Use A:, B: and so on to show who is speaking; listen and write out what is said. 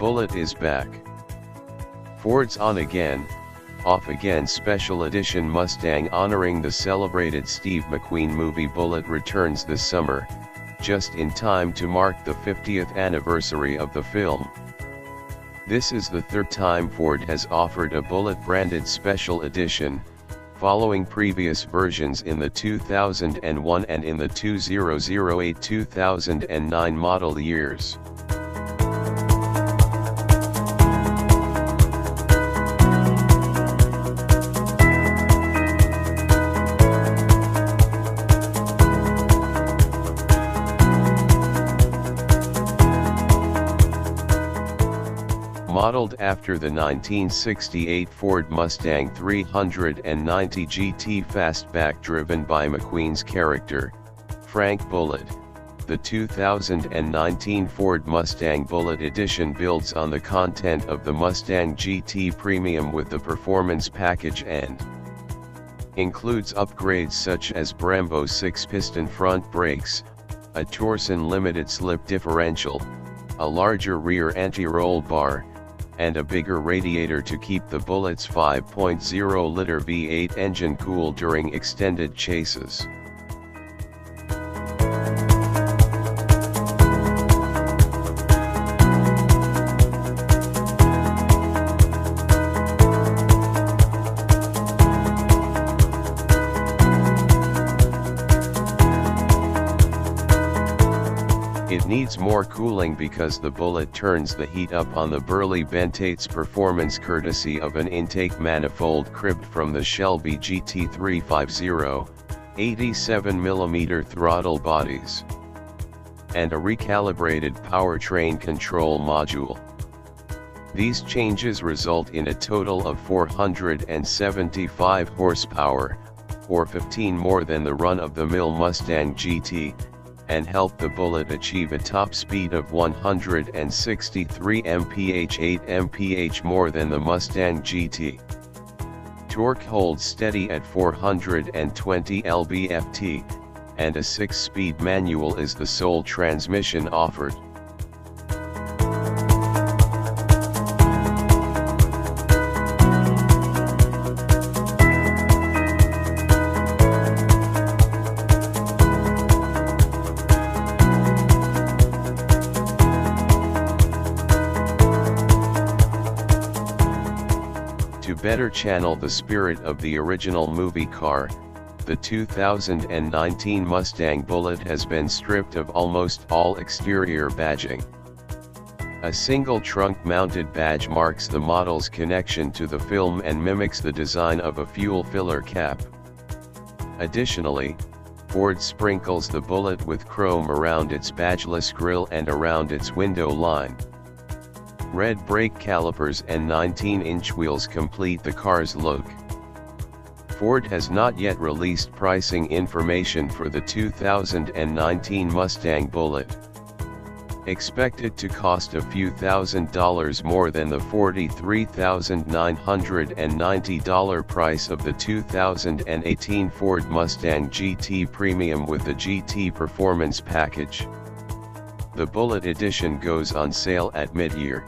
A: Bullitt is back. Ford's on again, off again special edition Mustang honoring the celebrated Steve McQueen movie Bullitt returns this summer, just in time to mark the 50th anniversary of the film. This is the third time Ford has offered a Bullitt-branded special edition, following previous versions in the 2001 and in the 2008-2009 model years. Modeled after the 1968 Ford Mustang 390 GT fastback driven by McQueen's character, Frank Bullitt, the 2019 Ford Mustang Bullitt Edition builds on the content of the Mustang GT Premium with the performance package and includes upgrades such as Brembo 6-piston front brakes, a Torsen limited slip differential, a larger rear anti-roll bar, and a bigger radiator to keep the Bullitt's 5.0-liter V8 engine cool during extended chases. It needs more cooling because the Bullitt turns the heat up on the burly Bentate's performance courtesy of an intake manifold cribbed from the Shelby GT350, 87mm throttle bodies, and a recalibrated powertrain control module. These changes result in a total of 475 horsepower, or 15 more than the run-of-the-mill Mustang GT, and help the Bullitt achieve a top speed of 163 mph, 8 mph more than the Mustang GT. Torque holds steady at 420 lb-ft, and a 6-speed manual is the sole transmission offered. To better channel the spirit of the original movie car, the 2019 Mustang Bullitt has been stripped of almost all exterior badging. A single trunk-mounted badge marks the model's connection to the film and mimics the design of a fuel filler cap. Additionally, Ford sprinkles the Bullitt with chrome around its badgeless grille and around its window line. Red brake calipers and 19-inch wheels complete the car's look. Ford has not yet released pricing information for the 2019 Mustang Bullitt. Expected to cost a few $1,000s more than the $43,990 price of the 2018 Ford Mustang GT Premium with the GT Performance Package. The Bullitt Edition goes on sale at mid-year.